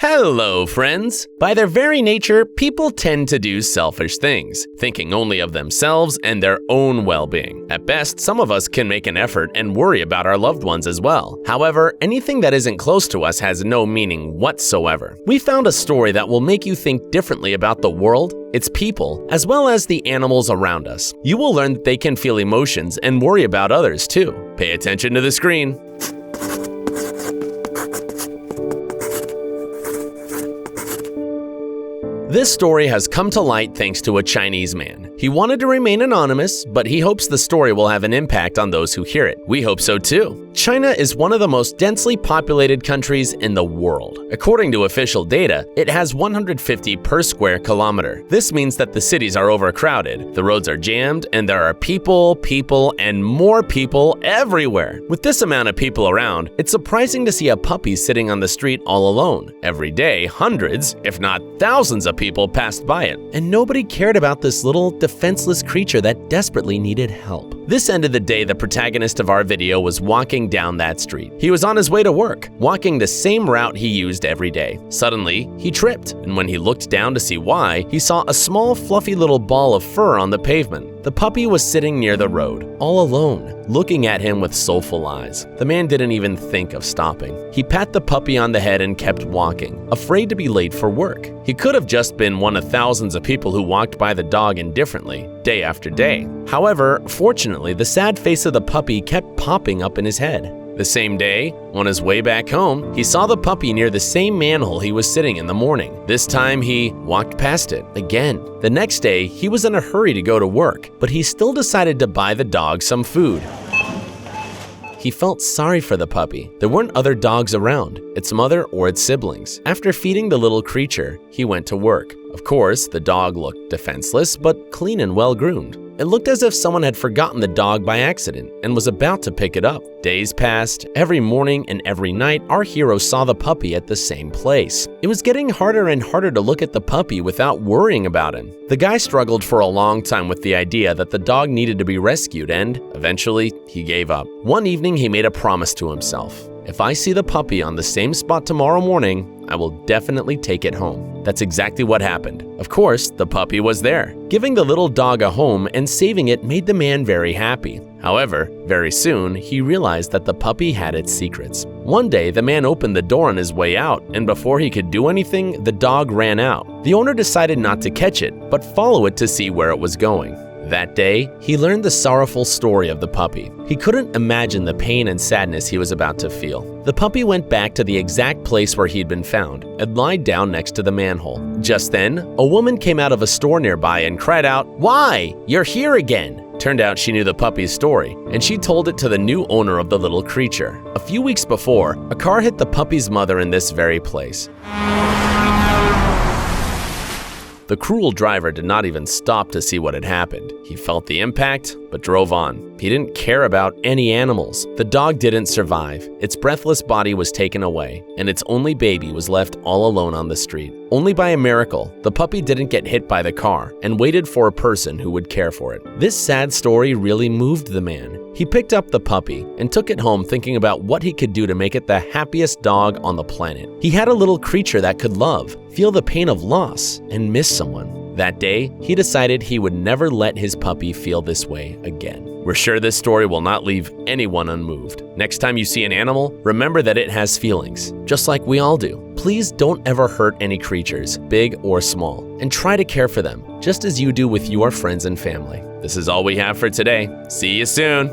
Hello, friends! By their very nature, people tend to do selfish things, thinking only of themselves and their own well-being. At best, some of us can make an effort and worry about our loved ones as well. However, anything that isn't close to us has no meaning whatsoever. We found a story that will make you think differently about the world, its people, as well as the animals around us. You will learn that they can feel emotions and worry about others too. Pay attention to the screen. This story has come to light thanks to a Chinese man. He wanted to remain anonymous, but he hopes the story will have an impact on those who hear it. We hope so too. China is one of the most densely populated countries in the world. According to official data, it has 150 per square kilometer. This means that the cities are overcrowded, the roads are jammed, and there are people, and more people everywhere. With this amount of people around, it's surprising to see a puppy sitting on the street all alone. Every day, hundreds, if not thousands of people passed by it, and nobody cared about this little defenseless creature that desperately needed help. This end of the day, the protagonist of our video was walking down that street. He was on his way to work, walking the same route he used every day. Suddenly, he tripped, and when he looked down to see why, he saw a small fluffy little ball of fur on the pavement. The puppy was sitting near the road, all alone, looking at him with soulful eyes. The man didn't even think of stopping. He pat the puppy on the head and kept walking, afraid to be late for work. He could have just been one of thousands of people who walked by the dog indifferently, day after day. However, fortunately, the sad face of the puppy kept popping up in his head. The same day, on his way back home, he saw the puppy near the same manhole he was sitting in the morning. This time, he walked past it again. The next day, he was in a hurry to go to work, but he still decided to buy the dog some food. He felt sorry for the puppy. There weren't other dogs around, its mother or its siblings. After feeding the little creature, he went to work. Of course, the dog looked defenseless, but clean and well-groomed. It looked as if someone had forgotten the dog by accident and was about to pick it up. Days passed. Every morning and every night, our hero saw the puppy at the same place. It was getting harder and harder to look at the puppy without worrying about him. The guy struggled for a long time with the idea that the dog needed to be rescued, and eventually, he gave up. One evening, he made a promise to himself. If I see the puppy on the same spot tomorrow morning, I will definitely take it home. That's exactly what happened. Of course, the puppy was there. Giving the little dog a home and saving it made the man very happy. However, very soon, he realized that the puppy had its secrets. One day, the man opened the door on his way out, and before he could do anything, the dog ran out. The owner decided not to catch it, but follow it to see where it was going. That day, he learned the sorrowful story of the puppy. He couldn't imagine the pain and sadness he was about to feel. The puppy went back to the exact place where he'd been found and lied down next to the manhole. Just then, a woman came out of a store nearby and cried out, "Why? You're here again!" Turned out she knew the puppy's story, and she told it to the new owner of the little creature. A few weeks before, a car hit the puppy's mother in this very place. The cruel driver did not even stop to see what had happened. He felt the impact, but drove on. He didn't care about any animals. The dog didn't survive. Its breathless body was taken away, and its only baby was left all alone on the street. Only by a miracle, the puppy didn't get hit by the car and waited for a person who would care for it. This sad story really moved the man. He picked up the puppy and took it home thinking about what he could do to make it the happiest dog on the planet. He had a little creature that could love, feel the pain of loss, and miss someone. That day, he decided he would never let his puppy feel this way again. We're sure this story will not leave anyone unmoved. Next time you see an animal, remember that it has feelings, just like we all do. Please don't ever hurt any creatures, big or small, and try to care for them, just as you do with your friends and family. This is all we have for today. See you soon.